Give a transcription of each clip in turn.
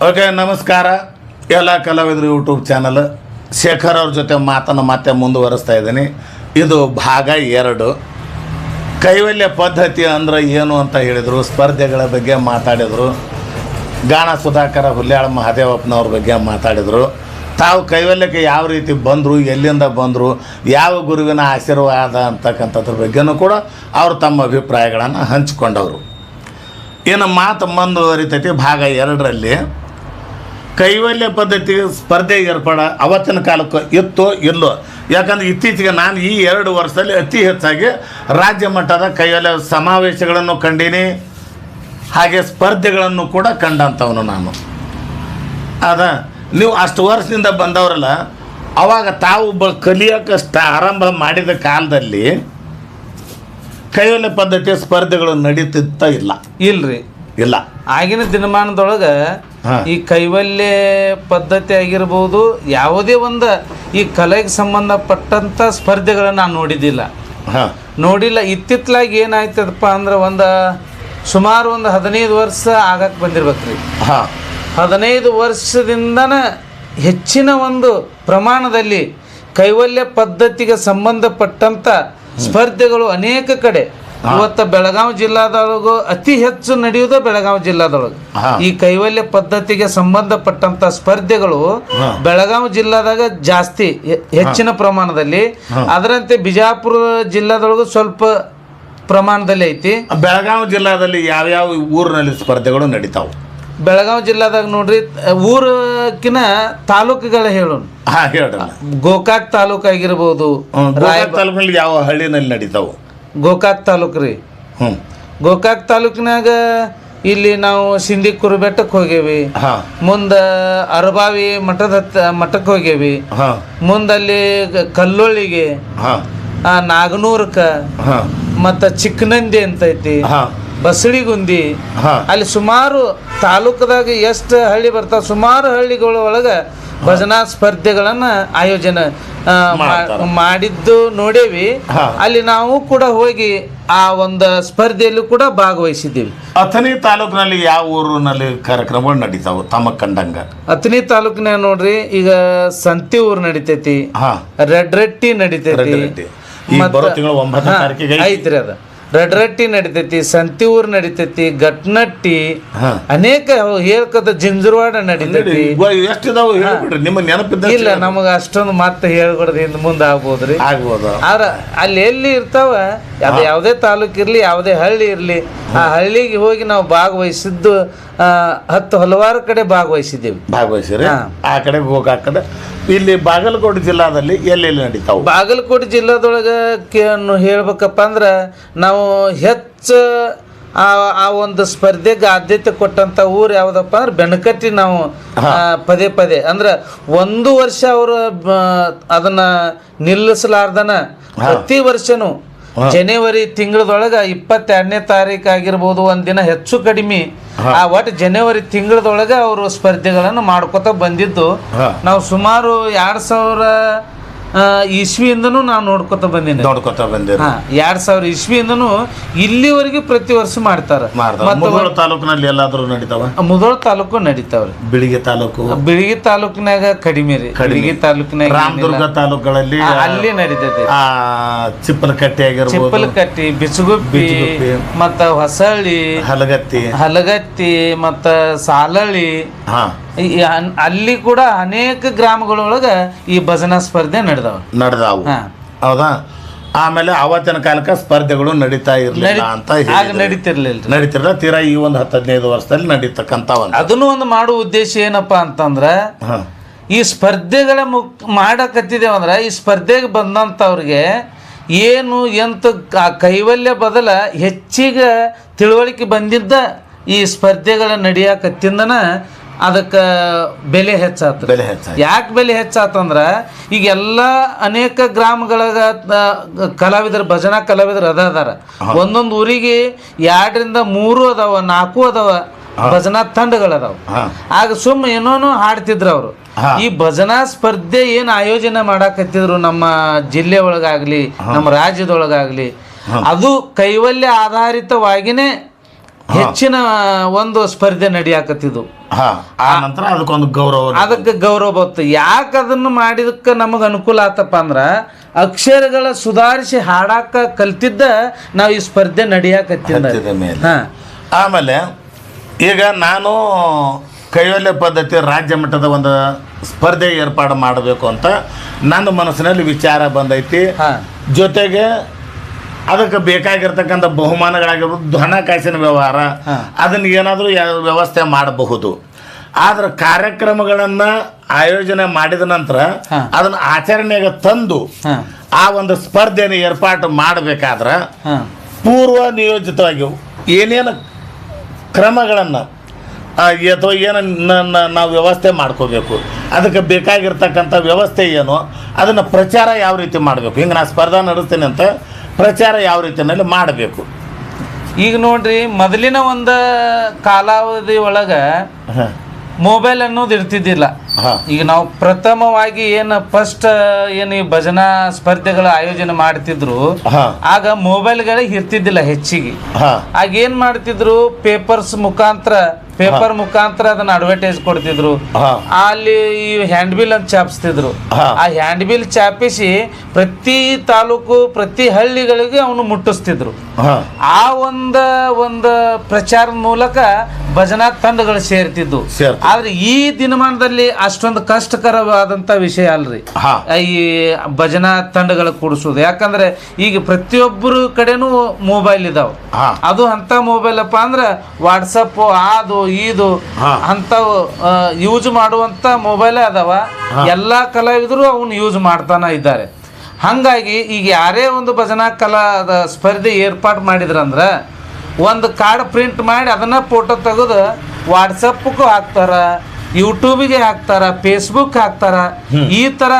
Okay, ನಮಸ್ಕಾರ ಎಲ್ಲ ಕಲಾವಿದರು ಯೂಟ್ಯೂಬ್ ಚಾನಲ್. ಶೇಖರ್ ಅವ್ರ ಜೊತೆ ಮಾತನ್ನು ಮತ್ತೆ ಮುಂದುವರಿಸ್ತಾ ಇದ್ದೀನಿ. ಇದು ಭಾಗ 2. ಕೈವಲ್ಯ ಪದ್ಧತಿ ಅಂದ್ರೆ ಏನು ಅಂತ ಹೇಳಿದರು, ಸ್ಪರ್ಧೆಗಳ ಬಗ್ಗೆ ಮಾತಾಡಿದರು. ಗಾಣ ಸುಧಾಕರ ಹುಲ್ಯಾಳ ಮಹಾದೇವಪ್ಪನವ್ರ ಬಗ್ಗೆ ಮಾತಾಡಿದರು. ತಾವು ಕೈವಲ್ಯಕ್ಕೆ ಯಾವ ರೀತಿ ಬಂದರು, ಎಲ್ಲಿಂದ ಬಂದರು, ಯಾವ ಗುರುವಿನ ಆಶೀರ್ವಾದ ಅಂತಕ್ಕಂಥದ್ರ ಬಗ್ಗೆನೂ ಕೂಡ ಅವರು ತಮ್ಮ ಅಭಿಪ್ರಾಯಗಳನ್ನು ಹಂಚಿಕೊಂಡವರು. ಇನ್ನು ಮಾತು ಮುಂದುವರಿತೈತಿ. ಭಾಗ 2ರಲ್ಲಿ ಕೈವಲ್ಯ ಪದ್ಧತಿ ಸ್ಪರ್ಧೆ ಏರ್ಪಡ ಅವತ್ತಿನ ಕಾಲಕ್ಕೆ ಇತ್ತೋ ಇಲ್ಲೋ, ಯಾಕಂದ್ರೆ ಇತ್ತೀಚೆಗೆ ನಾನು ಈ 2 ವರ್ಷದಲ್ಲಿ ಅತಿ ಹೆಚ್ಚಾಗಿ ರಾಜ್ಯ ಮಟ್ಟದ ಕೈವಲ್ಯ ಸಮಾವೇಶಗಳನ್ನು ಕಂಡೀನಿ, ಹಾಗೆ ಸ್ಪರ್ಧೆಗಳನ್ನು ಕೂಡ ಕಂಡಂಥವನು ನಾನು. ನೀವು ಅಷ್ಟು ವರ್ಷದಿಂದ ಬಂದವರಲ್ಲ, ಅವಾಗ ತಾವು ಕಲಿಯೋಕ್ಕೆ ಆರಂಭ ಮಾಡಿದ ಕಾಲದಲ್ಲಿ ಕೈವಲ್ಯ ಪದ್ಧತಿಯ ಸ್ಪರ್ಧೆಗಳು ನಡೀತಿತ್ತ ಇಲ್ಲ. ಆಗಿನ ದಿನಮಾನದೊಳಗೆ ಈ ಕೈವಲ್ಯ ಪದ್ಧತಿ ಆಗಿರ್ಬೋದು, ಯಾವುದೇ ಒಂದು ಈ ಕಲೆಗೆ ಸಂಬಂಧಪಟ್ಟಂಥ ಸ್ಪರ್ಧೆಗಳನ್ನು ನಾನು ನೋಡಿಲ್ಲ. ಇತ್ತಿತ್ತಲಾಗಿ ಏನಾಯ್ತದಪ್ಪ ಅಂದ್ರೆ ಸುಮಾರು 15 ವರ್ಷ ಆಗಕ್ಕೆ ಬಂದಿರ್ಬೇಕ್ರಿ. 15 ವರ್ಷದಿಂದನ ಹೆಚ್ಚಿನ ಒಂದು ಪ್ರಮಾಣದಲ್ಲಿ ಕೈವಲ್ಯ ಪದ್ಧತಿಗೆ ಸಂಬಂಧಪಟ್ಟಂಥ ಸ್ಪರ್ಧೆಗಳು ಅನೇಕ ಕಡೆ ಇವತ್ತು ಬೆಳಗಾವಿ ಜಿಲ್ಲಾದೊಳಗೂ ಅತಿ ಹೆಚ್ಚು ನಡೆಯುವುದು ಬೆಳಗಾವಿ ಜಿಲ್ಲಾದೊಳಗೆ. ಈ ಕೈವಲ್ಯ ಪದ್ಧತಿಗೆ ಸಂಬಂಧಪಟ್ಟಂತ ಸ್ಪರ್ಧೆಗಳು ಬೆಳಗಾವಿ ಜಿಲ್ಲಾದಾಗ ಜಾಸ್ತಿ ಹೆಚ್ಚಿನ ಪ್ರಮಾಣದಲ್ಲಿ, ಅದರಂತೆ ಬಿಜಾಪುರ ಜಿಲ್ಲಾದೊಳಗೂ ಸ್ವಲ್ಪ ಪ್ರಮಾಣದಲ್ಲಿ ಐತಿ. ಬೆಳಗಾವಿ ಜಿಲ್ಲಾದಲ್ಲಿ ಯಾವ್ಯಾವ ಊರಿನಲ್ಲಿ ಸ್ಪರ್ಧೆಗಳು ನಡೀತಾವೆ? ಬೆಳಗಾವಿ ಜಿಲ್ಲಾದಾಗ ನೋಡ್ರಿ, ಊರಕ್ಕಿನ ತಾಲೂಕುಗಳ ಹೇಳೋಣ. ಗೋಕಾಕ್ ತಾಲೂಕು ಆಗಿರ್ಬೋದು. ತಾಲೂಕಿನಲ್ಲಿ ಯಾವ ಹಳ್ಳಿನಲ್ಲಿ ನಡೀತಾವೆ? ಗೋಕಾಕ್ ತಾಲೂಕು ರೀ. ಗೋಕಾಕ್ ತಾಲೂಕಿನಾಗ ಇಲ್ಲಿ ನಾವು ಸಿಂಧಿ ಕುರುಬೆಟ್ಟಕ್ಕೆ ಹೋಗೇವಿ, ಮುಂದೆ ಅರಬಾವಿ ಮಠಕ್ಕೆ ಹೋಗೇವಿ, ಮುಂದಲ್ಲಿ ಕಲ್ಲೊಳ್ಳಿಗೆ, ನಾಗನೂರಕ್ಕೆ, ಮತ್ತು ಚಿಕ್ಕನಂದಿ ಅಂತೈತಿ, ಬಸಳಿಗುಂದಿ, ಅಲ್ಲಿ ಸುಮಾರು ತಾಲೂಕದಾಗ ಎಷ್ಟು ಹಳ್ಳಿ ಬರ್ತಾವ, ಸುಮಾರು ಹಳ್ಳಿಗಳ ಒಳಗೆ ಭಜನಾ ಸ್ಪರ್ಧೆಗಳನ್ನು ಆಯೋಜನೆ ಮಾಡಿದ್ದು ನೋಡೇವಿ. ಅಲ್ಲಿ ನಾವು ಕೂಡ ಹೋಗಿ ಆ ಒಂದು ಸ್ಪರ್ಧೆಯಲ್ಲೂ ಕೂಡ ಭಾಗವಹಿಸಿದ್ದೀವಿ. ಅಥಣಿ ತಾಲೂಕಿನಲ್ಲಿ ಯಾವ ಊರಿನಲ್ಲಿ ಕಾರ್ಯಕ್ರಮಗಳು ನಡೀತಾವ ತಮ್ಮ ಕಂಡಂಗ? ಅಥಣಿ ತಾಲೂಕಿನಾಗ ನೋಡ್ರಿ, ಈಗ ಸಂತಿ ಊರು ನಡಿತೈತಿ, ರೆಡ್ರಟ್ಟಿ ನಡಿತೈತಿ, ಐತ್ರಿ ಅದ ರಡ್ರಟ್ಟಿ ನಡಿತೈತಿ, ಸಂತಿ ಊರು ನಡಿತೈತಿ, ಗಟ್ನಟ್ಟಿ, ಅನೇಕ ಹೇಳ್ಕದ ಜಿಂಜರವಾಡ ನಡಿತೈತಿ. ಇಲ್ಲ, ನಮಗೆ ಅಷ್ಟೊಂದು ಮತ್ತೆ ಹೇಳ್ಕೊಡ್ದು ಹಿಂದೆ ಮುಂದೆ ಆಗ್ಬೋದ್ರಿ. ಆದ್ರ ಅಲ್ಲಿ ಎಲ್ಲಿ ಇರ್ತಾವ, ಅದು ಯಾವುದೇ ತಾಲೂಕು ಇರ್ಲಿ, ಯಾವುದೇ ಹಳ್ಳಿ ಇರ್ಲಿ, ಆ ಹಳ್ಳಿಗೆ ಹೋಗಿ ನಾವು ಭಾಗವಹಿಸಿದ್ದು ಹಲವಾರು ಕಡೆ ಭಾಗವಹಿಸಿದ್ದೀವಿ. ಆ ಕಡೆ ಗೋಕಾಕ್ ಕಡೆ. ಇಲ್ಲಿ ಬಾಗಲಕೋಟೆ ಜಿಲ್ಲಾದಲ್ಲಿ ಎಲ್ಲೆಲ್ಲಿ ನಡೀತಾವೆ? ಬಾಗಲಕೋಟೆ ಜಿಲ್ಲಾದೊಳಗೆ ಹೇಳ್ಬೇಕಪ್ಪ ಅಂದ್ರೆ ನಾವು ಹೆಚ್ಚು ಆ ಒಂದು ಸ್ಪರ್ಧೆಗೆ ಆದ್ಯತೆ ಕೊಟ್ಟಂತ ಊರು ಯಾವುದಪ್ಪ ಅಂದ್ರೆ ಬೆನಕಟ್ಟಿ. ನಾವು ಪದೇ ಅಂದ್ರೆ 1 ವರ್ಷ ಅವರು ಅದನ್ನ ನಿಲ್ಲಿಸಲಾರ್ದನ ಪ್ರತಿ ವರ್ಷನೂ ಜನವರಿ ತಿಂಗಳದೊಳಗೆ 22ನೇ ತಾರೀಕು ಆಗಿರ್ಬೋದು, ಒಂದಿನ ಹೆಚ್ಚು ಕಡಿಮೆ ಒಟ್ಟು ಜನವರಿ ತಿಂಗಳದೊಳಗೆ ಅವರು ಸ್ಪರ್ಧೆಗಳನ್ನು ಮಾಡ್ಕೋತ ಬಂದಿದ್ದು ನಾವು ಸುಮಾರು 2000 ಇಸ್ವಿಯಿಂದನೂ ನಾವು ನೋಡ್ಕೊತ ಬಂದಿನಿ. 2000 ಇಸ್ವಿಯಿಂದನೂ ಇಲ್ಲಿವರೆಗೆ ಪ್ರತಿ ವರ್ಷ ಮಾಡ್ತಾರೆ. ಮುಧೋಳ ತಾಲೂಕಿನಲ್ಲಿ ಎಲ್ಲಾದ್ರೂ ನಡೀತಾವ? ಮುಧೋಳ ತಾಲೂಕು ನಡೀತಾವ್ರಿ. ಬಿಳಿಗಿ ತಾಲೂಕಿನಾಗ ಕಡಿಮೆ ರೀ. ಬಿಳಿಗಿ ತಾಲೂಕಿನಾಗ ರಾಮದುರ್ಗ ತಾಲೂಕುಗಳಲ್ಲಿ ಅಲ್ಲಿ ನಡೀತೈತಿ. ಚಿಪ್ಪಲಕಟ್ಟಿ, ಬಿಚಗುಪ್ಪಿ, ಮತ್ತ ಹೊಸಳ್ಳಿ, ಹಲಗತ್ತಿ, ಮತ್ತ ಸಾಲಳ್ಳಿ, ಅಲ್ಲಿ ಕೂಡ ಅನೇಕ ಗ್ರಾಮಗಳೊಳಗೆ ಈ ಭಜನಾ ಸ್ಪರ್ಧೆ ನಡೆದಾವು. ಹೌದಾ? ಆಮೇಲೆ ಅವತ್ತಿನ ಕಾಲಕ್ಕೆ ಸ್ಪರ್ಧೆಗಳು ನಡೀತಾ ಇರಲಿಲ್ಲ ಅಂತ ನಡೀತಿರ್ಲಿಲ್ಲ. ತೀರಾ ಈ 10-15 ವರ್ಷದಲ್ಲಿ ನಡೀತಕ್ಕಂಥ ಅದನ್ನು ಒಂದು ಮಾಡುವ ಉದ್ದೇಶ ಏನಪ್ಪಾ ಅಂತಂದ್ರೆ, ಈ ಸ್ಪರ್ಧೆಗಳ ಮಾಡಕತ್ತಿದ್ದೇವಂದ್ರೆ ಈ ಸ್ಪರ್ಧೆಗೆ ಬಂದಂಥವ್ರಿಗೆ ಏನು ಎಂತ ಕೈವಲ್ಯ ಬದಲ ಹೆಚ್ಚಿಗೆ ತಿಳುವಳಿಕೆ ಬಂದಿದ್ದ ಈ ಸ್ಪರ್ಧೆಗಳ ನಡೆಯಕತ್ತಿಂದನ ಅದಕ್ಕೆ ಬೆಲೆ ಹೆಚ್ಚಾತು. ಯಾಕೆ ಬೆಲೆ ಹೆಚ್ಚಾತಂದ್ರೆ ಈಗ ಎಲ್ಲ ಅನೇಕ ಗ್ರಾಮಗಳಾಗ ಭಜನಾ ಕಲಾವಿದರು ಅದಾರ. ಒಂದೊಂದು ಊರಿಗೆ 2ರಿಂದ 3 ಅದಾವ, 4 ಅದಾವ ಭಜನಾ ತಂಡಗಳದಾವ. ಆಗ ಏನೋನು ಹಾಡ್ತಿದ್ರು ಅವರು. ಈ ಭಜನಾ ಸ್ಪರ್ಧೆ ಏನು ಆಯೋಜನೆ ಮಾಡಾಕತ್ತಿದ್ರು ನಮ್ಮ ಜಿಲ್ಲೆ ಒಳಗಾಗ್ಲಿ, ನಮ್ಮ ರಾಜ್ಯದೊಳಗಾಗ್ಲಿ, ಅದು ಕೈವಲ್ಯ ಆಧಾರಿತವಾಗಿನೇ ಹೆಚ್ಚಿನ ಒಂದು ಸ್ಪರ್ಧೆ ನಡೆಯಾಕತ್ತಿದ್ವು. ಆ ನಂತರ ಅದಕ್ಕೊಂದು ಅದಕ್ಕೆ ಗೌರವ ಬತ್ತು. ಯಾಕೆ ಅದನ್ನು ಮಾಡಿದಕ್ಕೆ ನಮಗೆ ಅನುಕೂಲ ಆತಪ್ಪ ಅಂದ್ರೆ ಅಕ್ಷರಗಳ ಸುಧಾರಿಸಿ ಹಾಡಾಕ ಕಲ್ತಿದ್ದ ನಾವು ಈ ಸ್ಪರ್ಧೆ ನಡೆಯಾಕತ್ತಿದ್ದ ಮೇಲೆ. ಆಮೇಲೆ ಈಗ ನಾನು ಕೈವಲ್ಯ ಪದ್ಧತಿ ರಾಜ್ಯ ಮಟ್ಟದ ಒಂದು ಸ್ಪರ್ಧೆ ಏರ್ಪಾಡು ಮಾಡಬೇಕು ಅಂತ ನನ್ನ ಮನಸ್ಸಿನಲ್ಲಿ ವಿಚಾರ ಬಂದೈತಿ. ಜೊತೆಗೆ ಅದಕ್ಕೆ ಬೇಕಾಗಿರ್ತಕ್ಕಂಥ ಬಹುಮಾನಗಳಾಗಿರ್ಬೋದು, ಹಣಕಾಸಿನ ವ್ಯವಹಾರ, ಅದನ್ನು ಏನಾದರೂ ವ್ಯವಸ್ಥೆ ಮಾಡಬಹುದು. ಆದ್ರೆ ಕಾರ್ಯಕ್ರಮಗಳನ್ನು ಆಯೋಜನೆ ಮಾಡಿದ ನಂತರ ಅದನ್ನು ಆಚರಣೆಗೆ ತಂದು ಆ ಒಂದು ಸ್ಪರ್ಧೆಯನ್ನು ಏರ್ಪಾಟು ಮಾಡಬೇಕಾದ್ರೆ ಪೂರ್ವ ನಿಯೋಜಿತವಾಗಿ ಏನೇನು ಕ್ರಮಗಳನ್ನು ಅಥವಾ ಏನು ನಾವು ವ್ಯವಸ್ಥೆ ಮಾಡ್ಕೋಬೇಕು, ಅದಕ್ಕೆ ಬೇಕಾಗಿರ್ತಕ್ಕಂಥ ವ್ಯವಸ್ಥೆ ಏನು, ಅದನ್ನು ಪ್ರಚಾರ ಯಾವ ರೀತಿ ಮಾಡಬೇಕು. ಹಿಂಗೆ ನಾನು ಸ್ಪರ್ಧೆ ನಡೆಸ್ತೀನಿ ಅಂತ ಪ್ರಚಾರ ಯಾವ ರೀತಿಯಲ್ಲಿ ಮಾಡಬೇಕು. ಈಗ ನೋಡ್ರಿ, ಮೊದಲಿನ ಒಂದು ಕಾಲಾವಧಿ ಒಳಗೆ ಮೊಬೈಲ್ ಅನ್ನೋದು ಇರ್ತಿದ್ದಿಲ್ಲ. ಈಗ ನಾವು ಪ್ರಥಮವಾಗಿ ಏನು ಫಸ್ಟ್ ಏನು ಈ ಭಜನಾ ಸ್ಪರ್ಧೆಗಳ ಆಯೋಜನೆ ಮಾಡ್ತಿದ್ರು, ಆಗ ಮೊಬೈಲ್ಗಳಿಗೆ ಇರ್ತಿದ್ದಿಲ್ಲ ಹೆಚ್ಚಿಗೆ. ಆಗ ಏನ್ ಮಾಡ್ತಿದ್ರು, ಪೇಪರ್ ಮುಖಾಂತರ ಅದನ್ನ ಅಡ್ವರ್ಟೈಸ್ ಕೊಡ್ತಿದ್ರು. ಅಲ್ಲಿ ಈ ಹ್ಯಾಂಡ್ ಬಿಲ್ ಅಂತ ಚಾಪಿಸ್ತಿದ್ರು. ಆ ಹ್ಯಾಂಡ್ ಬಿಲ್ ಚಾಪಿಸಿ ಪ್ರತಿ ತಾಲೂಕು ಪ್ರತಿ ಹಳ್ಳಿಗಳಿಗೆ ಅವನು ಮುಟ್ಟಿಸ್ತಿದ್ರು. ಆ ಒಂದು ಪ್ರಚಾರದ ಮೂಲಕ ಭಜನಾ ತಂಡಗಳು ಸೇರ್ತಿದ್ವು. ಆದ್ರೆ ಈ ದಿನಮಾನದಲ್ಲಿ ಅಷ್ಟೊಂದು ಕಷ್ಟಕರವಾದಂತ ವಿಷಯ ಅಲ್ರಿ ಈ ಭಜನಾ ತಂಡಗಳ ಕೂಡಿಸೋದು. ಯಾಕಂದ್ರೆ ಈಗ ಪ್ರತಿಯೊಬ್ಬರು ಕಡೆನೂ ಮೊಬೈಲ್ ಇದಾವ. ಅದು ಅಂತ ಮೊಬೈಲ್ ಅಪ್ಪ ಅಂದ್ರೆ ವಾಟ್ಸಪ್ ಅದು ಇದು ಅಂತವು ಯೂಸ್ ಮಾಡುವಂತ ಮೊಬೈಲ್ ಅದಾವ. ಎಲ್ಲಾ ಕಲಾವಿದರು ಅವನ್ನ ಯೂಸ್ ಮಾಡ್ತಾನ ಇದ್ದಾರೆ. ಹಂಗಾಗಿ ಈಗ ಯಾರೇ ಒಂದು ಭಜನಾ ಕಲಾದ ಸ್ಪರ್ಧೆ ಏರ್ಪಾಡು ಮಾಡಿದ್ರಂದ್ರ ಒಂದು ಕಾರ್ಡ್ ಪ್ರಿಂಟ್ ಮಾಡಿ ಅದನ್ನ ಫೋಟೋ ತೆಗೆದು ವಾಟ್ಸಪ್ಗೂ ಹಾಕ್ತಾರ, ಯೂಟ್ಯೂಬಿಗೆ ಹಾಕ್ತಾರ, ಫೇಸ್ಬುಕ್ ಹಾಕ್ತಾರ. ಈ ತರ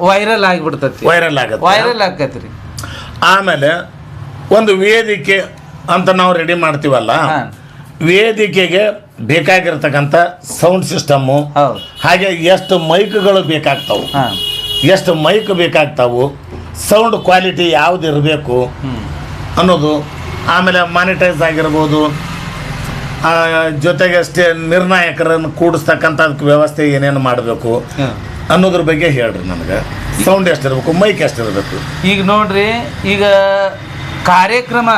ವೈರಲ್ ಆಗಿಬಿಡ್ತೈತಿ, ವೈರಲ್ ಆಕೈತ್ರಿ. ಆಮೇಲೆ ಒಂದು ವೇದಿಕೆ ಅಂತ ನಾವು ರೆಡಿ ಮಾಡ್ತೀವಲ್ಲ, ವೇದಿಕೆಗೆ ಬೇಕಾಗಿರ್ತಕ್ಕಂಥ ಸೌಂಡ್ ಸಿಸ್ಟಮ್ಮು, ಹಾಗೆ ಎಷ್ಟು ಮೈಕ್ಗಳು ಬೇಕಾಗ್ತಾವು, ಎಷ್ಟು ಮೈಕ್ ಬೇಕಾಗ್ತಾವು, ಸೌಂಡ್ ಕ್ವಾಲಿಟಿ ಯಾವ್ದು ಇರಬೇಕು ಅನ್ನೋದು, ಆಮೇಲೆ ಮಾನಿಟೈಸ್ ಆಗಿರ್ಬೋದು, ಜೊತೆಗೆ ಅಷ್ಟೇ ನಿರ್ಣಾಯಕರನ್ನು ಕೂಡಿಸ್ತಕ್ಕಂಥ ವ್ಯವಸ್ಥೆ ಏನೇನು ಮಾಡಬೇಕು ಅನ್ನೋದ್ರ ಬಗ್ಗೆ ಹೇಳ್ರಿ ನನಗೆ. ಸೌಂಡ್ ಎಷ್ಟಿರ್ಬೇಕು, ಮೈಕ್ ಎಷ್ಟಿರ್ಬೇಕು. ಈಗ ನೋಡ್ರಿ, ಈಗ ಕಾರ್ಯಕ್ರಮ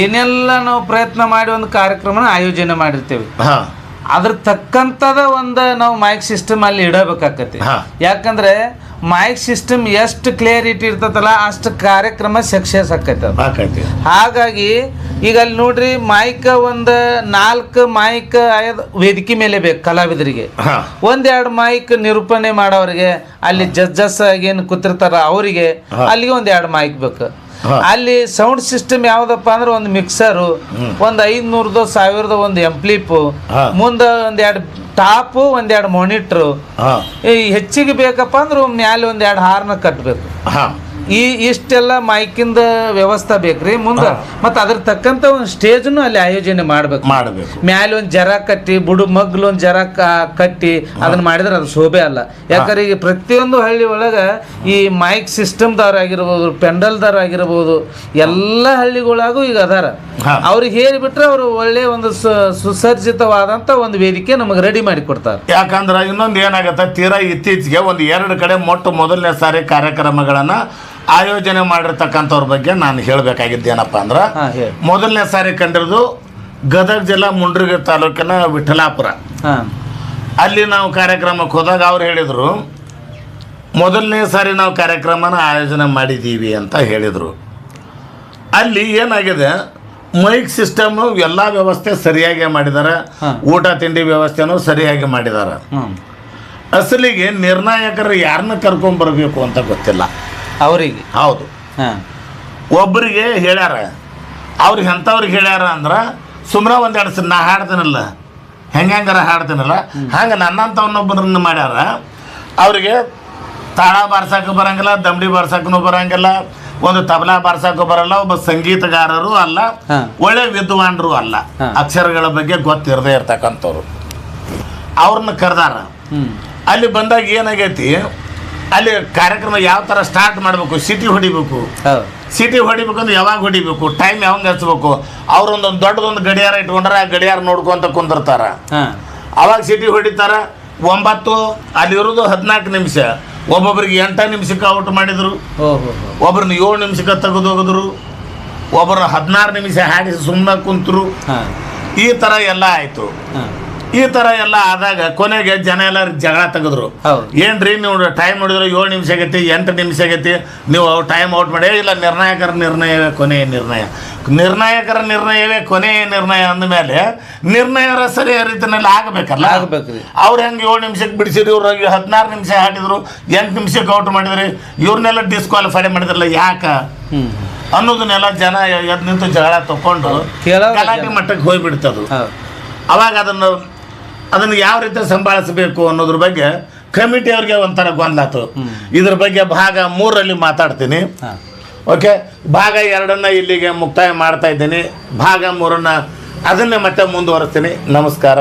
ಏನೆಲ್ಲ ನಾವು ಪ್ರಯತ್ನ ಮಾಡಿ ಒಂದು ಕಾರ್ಯಕ್ರಮನ ಆಯೋಜನೆ ಮಾಡಿರ್ತೇವೆ. ಅದ್ರ ತಕ್ಕಂತದ ಒಂದು ನಾವು ಮೈಕ್ ಸಿಸ್ಟಮ್ ಅಲ್ಲಿ ಇಡಬೇಕಾಗತ್ತೆ. ಯಾಕಂದ್ರೆ ಮೈಕ್ ಸಿಸ್ಟಮ್ ಎಷ್ಟು ಕ್ಲಿಯರಿಟಿ ಇರ್ತದಲ್ಲ ಅಷ್ಟು ಕಾರ್ಯಕ್ರಮ ಸಕ್ಸಸ್ ಆಕೈತೆ. ಹಾಗಾಗಿ ಈಗ ಅಲ್ಲಿ ನೋಡ್ರಿ, ಮೈಕ್ ಒಂದು 4 ಮೈಕ್ ವೇದಿಕೆ ಮೇಲೆ ಬೇಕು ಕಲಾವಿದರಿಗೆ. 1-2 ಮೈಕ್ ನಿರೂಪಣೆ ಮಾಡೋರಿಗೆ, ಅಲ್ಲಿ ಜಡ್ಜಸ್ ಏನು ಕೂತಿರ್ತಾರ ಅವರಿಗೆ ಅಲ್ಲಿಗೆ 1-2 ಮೈಕ್ ಬೇಕು. ಅಲ್ಲಿ ಸೌಂಡ್ ಸಿಸ್ಟಮ್ ಯಾವ್ದಪ್ಪ ಅಂದ್ರೆ ಒಂದು ಮಿಕ್ಸರು, ಒಂದು 500 1000 ಒಂದು ಎಂಪ್ಲಿಪು, ಮುಂದೆ 1-2 ಟಾಪು, 1-2 ಮಾನಿಟ್ರು. ಹೆಚ್ಚಿಗೆ ಬೇಕಪ್ಪ ಅಂದ್ರೆ ಮ್ಯಾಲೆ 1-2 ಹಾರ್ನ ಕಟ್ಟಬೇಕು. ಇಷ್ಟೆಲ್ಲ ಮೈಕಿಂದ ವ್ಯವಸ್ಥೆ ಬೇಕ್ರಿ ಮುಂದೆ. ಮತ್ತೆ ಅದ್ರ ತಕ್ಕಂತ ಒಂದು ಸ್ಟೇಜ್ನು ಅಲ್ಲಿ ಆಯೋಜನೆ ಮಾಡ್ಬೇಕು. ಮ್ಯಾಲೆ ಒಂದು ಜರ ಕಟ್ಟಿ ಮಗ್ಲು ಒಂದು ಜರ ಕಟ್ಟಿ ಅದನ್ನ ಮಾಡಿದ್ರೆ ಅದು ಶೋಭೆ ಅಲ್ಲ. ಯಾಕಂದ್ರೆ ಈಗ ಪ್ರತಿಯೊಂದು ಹಳ್ಳಿ ಒಳಗ ಈ ಮೈಕ್ ಸಿಸ್ಟಮ್ದವ್ರು ಆಗಿರ್ಬೋದು, ಪೆಂಡಲ್ದವ್ರು ಆಗಿರ್ಬೋದು, ಎಲ್ಲ ಹಳ್ಳಿಗಳಾಗೂ ಈಗ ಅದಾರ. ಅವ್ರಿಗೆ ಹೇಳಿಬಿಟ್ರೆ ಅವರು ಒಳ್ಳೆ ಒಂದು ಸುಸರ್ಜಿತವಾದಂತ ಒಂದು ವೇದಿಕೆ ನಮಗೆ ರೆಡಿ ಮಾಡಿ ಕೊಡ್ತಾರೆ. ಯಾಕಂದ್ರೆ ಇನ್ನೊಂದು ಏನಾಗತ್ತೆ, ತೀರಾ ಇತ್ತೀಚೆಗೆ ಒಂದು 2 ಕಡೆ ಮೊದಲನೇ ಸಾರಿ ಕಾರ್ಯಕ್ರಮಗಳನ್ನ ಆಯೋಜನೆ ಮಾಡಿರ್ತಕ್ಕಂಥವ್ರ ಬಗ್ಗೆ ನಾನು ಹೇಳಬೇಕಾಗಿದ್ದೇನಪ್ಪ ಅಂದ್ರೆ, ಮೊದಲನೇ ಸಾರಿ ಕಂಡಿರೋದು ಗದಗ ಜಿಲ್ಲಾ ಮುಂಡ್ರಿಗಿ ತಾಲೂಕಿನ ವಿಠಲಾಪುರ. ಅಲ್ಲಿ ನಾವು ಕಾರ್ಯಕ್ರಮಕ್ಕೆ ಹೋದಾಗ ಅವ್ರು ಹೇಳಿದರು, ಮೊದಲನೇ ಸಾರಿ ನಾವು ಕಾರ್ಯಕ್ರಮನ ಆಯೋಜನೆ ಮಾಡಿದ್ದೀವಿ ಅಂತ ಹೇಳಿದರು. ಅಲ್ಲಿ ಏನಾಗಿದೆ, ಮೈಕ್ ಸಿಸ್ಟಮ್ ಎಲ್ಲ ವ್ಯವಸ್ಥೆ ಸರಿಯಾಗಿ ಮಾಡಿದ್ದಾರೆ, ಊಟ ತಿಂಡಿ ವ್ಯವಸ್ಥೆನೂ ಸರಿಯಾಗಿ ಮಾಡಿದ್ದಾರೆ. ಅಸಲಿಗೆ ನಿರ್ಣಾಯಕರು ಯಾರನ್ನ ಕರ್ಕೊಂಡ್ಬರ್ಬೇಕು ಅಂತ ಗೊತ್ತಿಲ್ಲ ಅವರಿಗೆ. ಹೌದು, ಒಬ್ಬರಿಗೆ ಹೇಳ್ಯಾರ, ಅವ್ರಿಗೆ ಎಂಥವ್ರಿಗೆ ಹೇಳ್ಯಾರ ಅಂದ್ರೆ ಸುಮ್ಮನೆ 1-2 ನಾ ಹಾಡ್ತೀನಲ್ಲ, ಹೆಂಗಾರ ಹಾಡ್ತೀನಲ್ಲ ಹಂಗೆ ನನ್ನಂಥವನ್ನೊಬ್ಬರನ್ನ ಮಾಡ್ಯಾರ. ಅವ್ರಿಗೆ ತಾಳ ಬಾರ್ಸಕ್ಕೂ ಬರಂಗಿಲ್ಲ, ದಮ್ಡಿ ಬಾರ್ಸಕ್ಕೂ ಬರಂಗಿಲ್ಲ, ಒಂದು ತಬಲಾ ಬಾರ್ಸಕ್ಕೂ ಬರಲ್ಲ, ಒಬ್ಬ ಸಂಗೀತಗಾರರು ಅಲ್ಲ, ಒಳ್ಳೆ ವಿದ್ವಾನ್ರು ಅಲ್ಲ, ಅಕ್ಷರಗಳ ಬಗ್ಗೆ ಗೊತ್ತಿರದೇ ಇರ್ತಕ್ಕಂಥವ್ರು. ಅವ್ರನ್ನ ಕರೆದಾರ. ಅಲ್ಲಿ ಬಂದಾಗ ಏನಾಗೈತಿ, ಅಲ್ಲಿ ಕಾರ್ಯಕ್ರಮ ಯಾವ ಥರ ಸ್ಟಾರ್ಟ್ ಮಾಡಬೇಕು, ಸಿಟಿ ಹೊಡಿಬೇಕು. ಸಿಟಿ ಹೊಡಿಬೇಕಂದ್ರೆ ಯಾವಾಗ ಹೊಡಿಬೇಕು, ಟೈಮ್ ಯಾವಾಗ ಹಚ್ಬೇಕು. ಅವ್ರೊಂದು ದೊಡ್ಡದೊಂದು ಗಡಿಯಾರ ಇಟ್ಕೊಂಡ್ರೆ ಆ ಗಡಿಯಾರ ನೋಡ್ಕೊಂತ ಕುಂದಿರ್ತಾರ. ಅವಾಗ ಸಿಟಿ ಹೊಡಿತಾರ. 9 ಅಲ್ಲಿರೋದು 14 ನಿಮಿಷ. ಒಬ್ಬೊಬ್ರಿಗೆ 8 ನಿಮಿಷಕ್ಕೆ ಔಟ್ ಮಾಡಿದ್ರು, ಒಬ್ರನ್ನ 7 ನಿಮಿಷಕ್ಕೆ ತೆಗೆದು ಹೋಗಿದ್ರು, ಒಬ್ಬರನ್ನ 16 ನಿಮಿಷ ಹಾಡಿಸಿ ಸುಮ್ಮನೆ ಕುಂತರು. ಈ ಥರ ಎಲ್ಲ ಆಯಿತು. ಈ ಥರ ಎಲ್ಲ ಆದಾಗ ಕೊನೆಗೆ ಜನ ಎಲ್ಲ ಜಗಳ ತೆಗೆದ್ರು. ಏನ್ರಿ ನೀವು ಟೈಮ್ ನೋಡಿದ್ರೆ 7 ನಿಮಿಷ ಆಗೈತಿ, 8 ನಿಮಿಷ ಆಗೈತಿ, ನೀವು ಟೈಮ್ ಔಟ್ ಮಾಡಿ. ಇಲ್ಲ, ನಿರ್ಣಾಯಕರ ನಿರ್ಣಯವೇ ಕೊನೆಯ ನಿರ್ಣಯ, ನಿರ್ಣಾಯಕರ ನಿರ್ಣಯವೇ ಕೊನೆಯ ನಿರ್ಣಯ ಅಂದಮೇಲೆ ನಿರ್ಣಯ ಸರಿಯಾದ ರೀತಿಯಲ್ಲಿ ಆಗಬೇಕಲ್ಲ. ಅವ್ರು ಹೆಂಗೆ 7 ನಿಮಿಷಕ್ಕೆ ಬಿಡಿಸಿದ್ರು, ಇವ್ರು 16 ನಿಮಿಷ ಹಾಡಿದ್ರು, 8 ನಿಮಿಷಕ್ಕೆ ಔಟ್ ಮಾಡಿದ್ರಿ, ಇವ್ರನ್ನೆಲ್ಲ ಡಿಸ್ಕ್ವಾಲಿಫೈ ಮಾಡಿದ್ರಲ್ಲ ಯಾಕ ಅನ್ನೋದನ್ನೆಲ್ಲ ಜನ ಎದ್ದು ನಿಂತು ಜಗಳ ತಗೊಂಡು ಗಲಾಟೆ ಮಟ್ಟಕ್ಕೆ ಹೋಗ್ಬಿಡ್ತದು. ಅವಾಗ ಅದನ್ನು ಯಾವ ರೀತಿ ಸಂಭಾಳಿಸಬೇಕು ಅನ್ನೋದ್ರ ಬಗ್ಗೆ ಕಮಿಟಿ ಅವ್ರಿಗೆ ಒಂಥರ ಗೊಂದಲಾತು. ಇದ್ರ ಬಗ್ಗೆ ಭಾಗ 3ರಲ್ಲಿ ಮಾತಾಡ್ತೀನಿ. ಓಕೆ, ಭಾಗ 2 ಇಲ್ಲಿಗೆ ಮುಕ್ತಾಯ ಮಾಡ್ತಾ ಇದ್ದೀನಿ. ಭಾಗ 3 ಅದನ್ನೇ ಮತ್ತೆ ಮುಂದುವರಿಸ್ತೀನಿ. ನಮಸ್ಕಾರ.